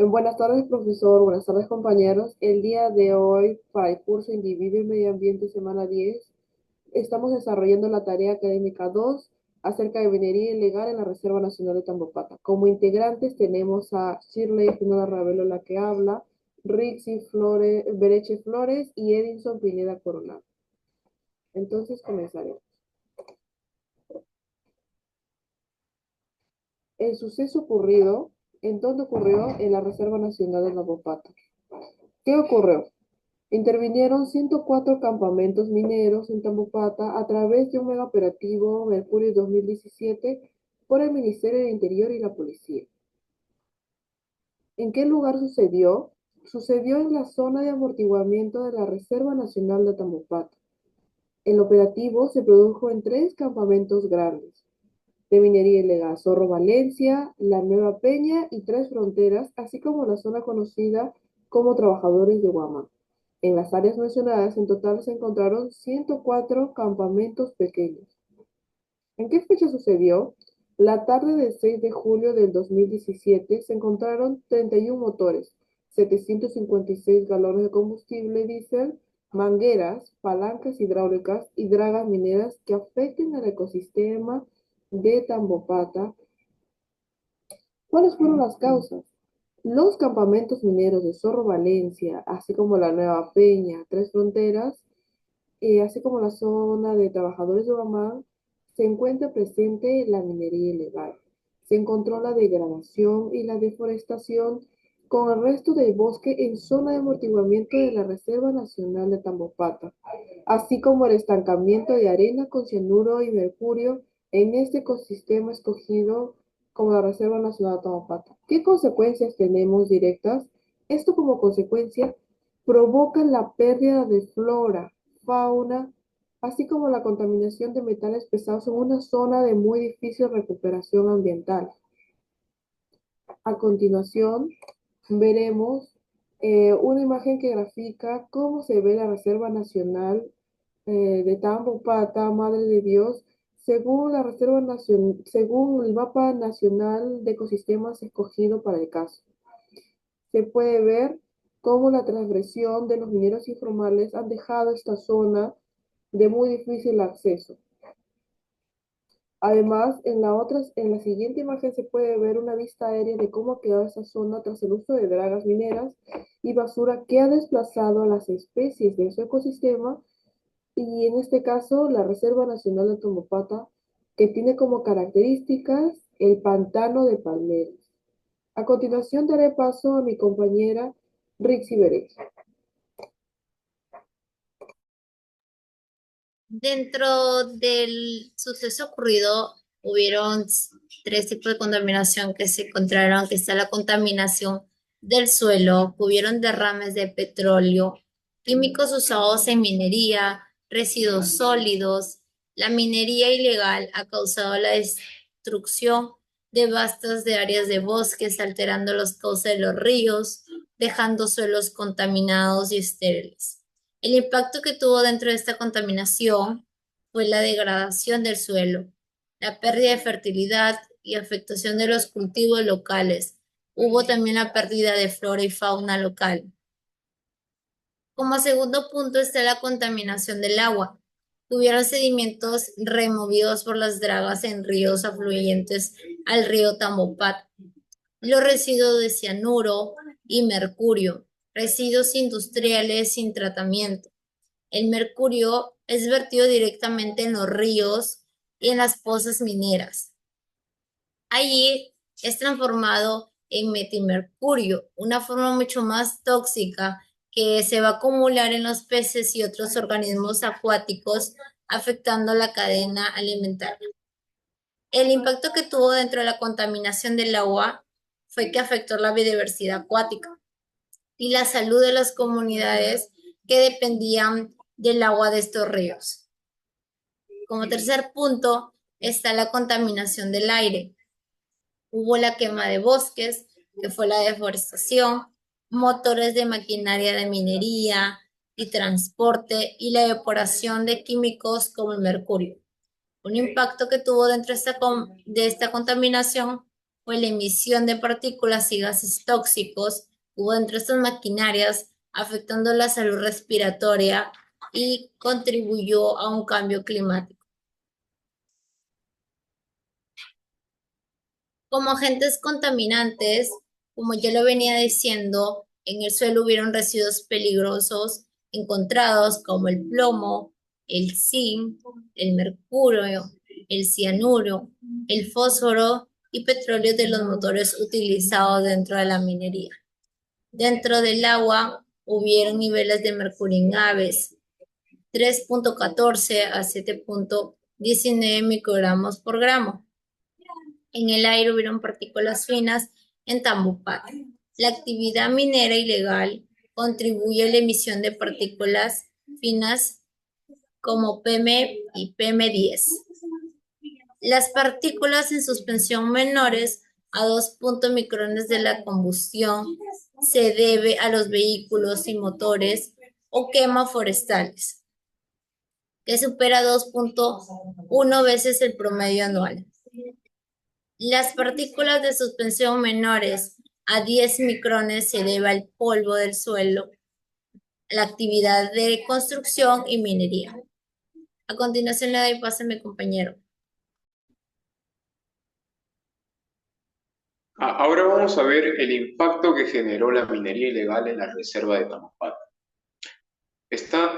Buenas tardes, profesor. Buenas tardes, compañeros. El día de hoy, para el curso Individuo y Medio Ambiente, semana 10, estamos desarrollando la tarea académica 2 acerca de minería ilegal en la Reserva Nacional de Tambopata. Como integrantes tenemos a Shirley Finola Ravelo, la que habla, Rixi Flores, Bereche Flores y Edinson Pineda Coronado. Entonces, comenzaremos. El suceso ocurrido, ¿en dónde ocurrió? En la Reserva Nacional de Tambopata. ¿Qué ocurrió? Intervinieron 104 campamentos mineros en Tambopata a través de un megaoperativo Mercurio 2017 por el Ministerio del Interior y la Policía. ¿En qué lugar sucedió? Sucedió en la zona de amortiguamiento de la Reserva Nacional de Tambopata. El operativo se produjo en tres campamentos grandes de minería ilegal: Zorro Valencia, La Nueva Peña y Tres Fronteras, así como la zona conocida como Trabajadores de Guamán. En las áreas mencionadas, en total se encontraron 104 campamentos pequeños. ¿En qué fecha sucedió? La tarde del 6 de julio del 2017 se encontraron 31 motores, 756 galones de combustible diésel, mangueras, palancas hidráulicas y dragas mineras que afecten al ecosistema de Tambopata. ¿Cuáles fueron las causas? Los campamentos mineros de Zorro Valencia, así como la Nueva Peña, Tres Fronteras, así como la zona de trabajadores de Oramán, se encuentra presente la minería ilegal. Se encontró la degradación y la deforestación con el resto del bosque en zona de amortiguamiento de la Reserva Nacional de Tambopata, así como el estancamiento de arena con cianuro y mercurio en este ecosistema escogido como la Reserva Nacional de Tambopata. ¿Qué consecuencias tenemos directas? Esto como consecuencia provoca la pérdida de flora, fauna, así como la contaminación de metales pesados en una zona de muy difícil recuperación ambiental. A continuación, veremos una imagen que grafica cómo se ve la Reserva Nacional de Tambopata, Madre de Dios, según la Reserva Nacional, según el mapa nacional de ecosistemas escogido para el caso. Se puede ver cómo la transgresión de los mineros informales han dejado esta zona de muy difícil acceso. Además, en la siguiente imagen se puede ver una vista aérea de cómo ha quedado esa zona tras el uso de dragas mineras y basura que ha desplazado a las especies de su ecosistema, y en este caso la Reserva Nacional de Tomopata, que tiene como características el pantano de palmeras. A continuación daré paso a mi compañera Rixi Berez. Dentro del suceso ocurrido, hubieron tres tipos de contaminación que se encontraron, que está la contaminación del suelo, que hubieron derrames de petróleo, químicos usados en minería, residuos sólidos. La minería ilegal ha causado la destrucción de vastas de áreas de bosques, alterando los cauces de los ríos, dejando suelos contaminados y estériles. El impacto que tuvo dentro de esta contaminación fue la degradación del suelo, la pérdida de fertilidad y afectación de los cultivos locales. Hubo también la pérdida de flora y fauna local. Como segundo punto está la contaminación del agua. Hubieron sedimentos removidos por las dragas en ríos afluentes al río Tambopat. Los residuos de cianuro y mercurio, residuos industriales sin tratamiento. El mercurio es vertido directamente en los ríos y en las pozas mineras. Allí es transformado en metimercurio, una forma mucho más tóxica que se va a acumular en los peces y otros organismos acuáticos, afectando la cadena alimentaria. El impacto que tuvo dentro de la contaminación del agua fue que afectó la biodiversidad acuática y la salud de las comunidades que dependían del agua de estos ríos. Como tercer punto está la contaminación del aire. Hubo la quema de bosques, que fue la deforestación, motores de maquinaria de minería y transporte y la evaporación de químicos como el mercurio. Un impacto que tuvo dentro de esta contaminación fue la emisión de partículas y gases tóxicos que hubo dentro de estas maquinarias, afectando la salud respiratoria y contribuyó a un cambio climático. Como agentes contaminantes, como ya lo venía diciendo, en el suelo hubieron residuos peligrosos encontrados como el plomo, el zinc, el mercurio, el cianuro, el fósforo y petróleo de los motores utilizados dentro de la minería. Dentro del agua hubieron niveles de mercurio en aves, 3,14 a 7,19 microgramos por gramo. En el aire hubieron partículas finas en Tamaulipas. La actividad minera ilegal contribuye a la emisión de partículas finas como PM y PM10. Las partículas en suspensión menores a 2 micrones de la combustión se debe a los vehículos y motores o quema forestales, que supera 2,1 veces el promedio anual. Las partículas de suspensión menores a 10 micrones se debe al polvo del suelo, la actividad de construcción y minería. A continuación le doy paso a mi compañero. Ahora vamos a ver el impacto que generó la minería ilegal en la reserva de Tamaulipas.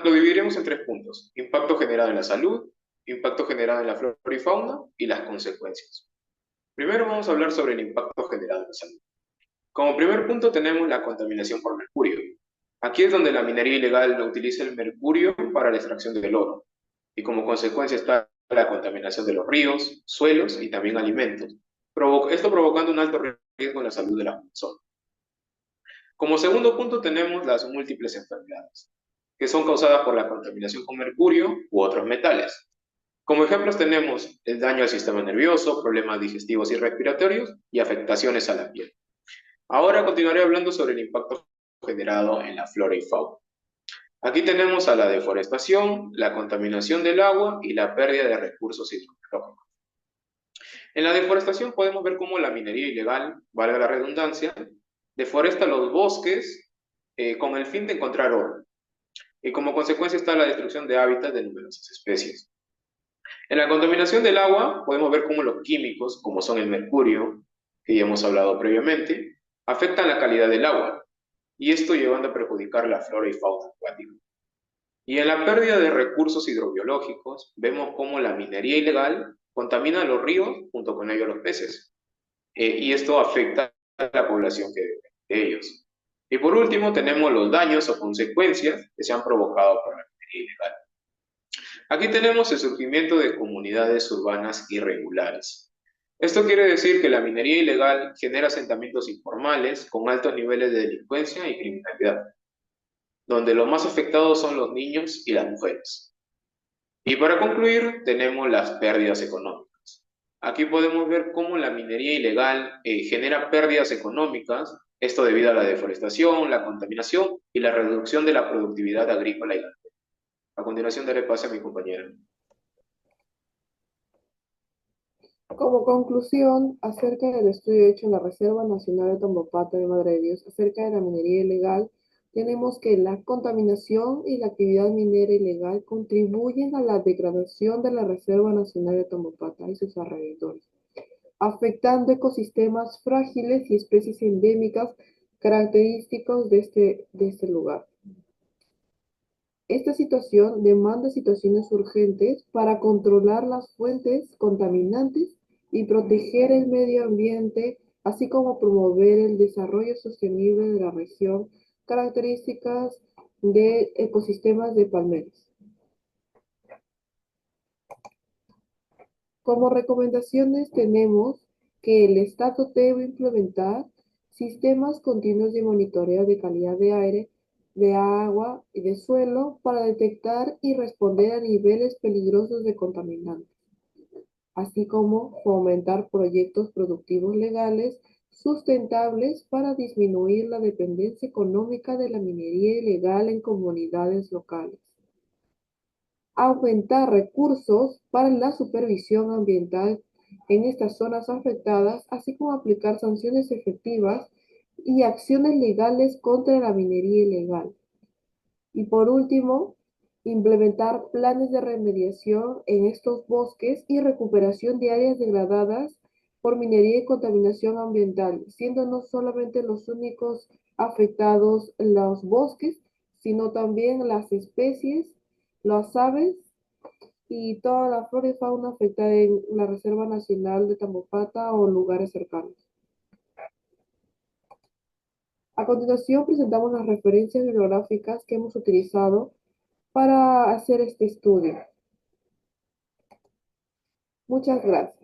Lo dividiremos en tres puntos: impacto generado en la salud, impacto generado en la flora y fauna y las consecuencias. Primero vamos a hablar sobre el impacto generado en la salud. Como primer punto tenemos la contaminación por mercurio. Aquí es donde la minería ilegal utiliza el mercurio para la extracción del oro, y como consecuencia está la contaminación de los ríos, suelos y también alimentos, esto provocando un alto riesgo en la salud de las personas. Como segundo punto tenemos las múltiples enfermedades, que son causadas por la contaminación con mercurio u otros metales. Como ejemplos tenemos el daño al sistema nervioso, problemas digestivos y respiratorios y afectaciones a la piel. Ahora continuaré hablando sobre el impacto generado en la flora y fauna. Aquí tenemos a la deforestación, la contaminación del agua y la pérdida de recursos hidrológicos. En la deforestación podemos ver cómo la minería ilegal, valga la redundancia, deforesta los bosques con el fin de encontrar oro. Y como consecuencia está la destrucción de hábitats de numerosas especies. En la contaminación del agua podemos ver cómo los químicos, como son el mercurio, que ya hemos hablado previamente, afectan la calidad del agua, y esto llevando a perjudicar la flora y fauna acuática. Y en la pérdida de recursos hidrobiológicos, vemos cómo la minería ilegal contamina los ríos junto con ellos los peces, y esto afecta a la población que vive de ellos. Y por último, tenemos los daños o consecuencias que se han provocado por la minería ilegal. Aquí tenemos el surgimiento de comunidades urbanas irregulares. Esto quiere decir que la minería ilegal genera asentamientos informales con altos niveles de delincuencia y criminalidad, donde los más afectados son los niños y las mujeres. Y para concluir, tenemos las pérdidas económicas. Aquí podemos ver cómo la minería ilegal genera pérdidas económicas, esto debido a la deforestación, la contaminación y la reducción de la productividad agrícola y ganadera. A continuación daré paso a mi compañera. Como conclusión, acerca del estudio hecho en la Reserva Nacional de Tambopato de Madre de Dios acerca de la minería ilegal, tenemos que la contaminación y la actividad minera ilegal contribuyen a la degradación de la Reserva Nacional de Tambopata y sus alrededores, afectando ecosistemas frágiles y especies endémicas característicos de este lugar. Esta situación demanda situaciones urgentes para controlar las fuentes contaminantes y proteger el medio ambiente, así como promover el desarrollo sostenible de la región, características de ecosistemas de palmeras. Como recomendaciones tenemos que el Estado debe implementar sistemas continuos de monitoreo de calidad de aire, de agua y de suelo para detectar y responder a niveles peligrosos de contaminantes, así como fomentar proyectos productivos legales sustentables para disminuir la dependencia económica de la minería ilegal en comunidades locales. Aumentar recursos para la supervisión ambiental en estas zonas afectadas, así como aplicar sanciones efectivas y acciones legales contra la minería ilegal. Y por último, implementar planes de remediación en estos bosques y recuperación de áreas degradadas por minería y contaminación ambiental, siendo no solamente los únicos afectados los bosques, sino también las especies, las aves y toda la flora y fauna afectada en la Reserva Nacional de Tambopata o lugares cercanos. A continuación presentamos las referencias bibliográficas que hemos utilizado para hacer este estudio. Muchas gracias.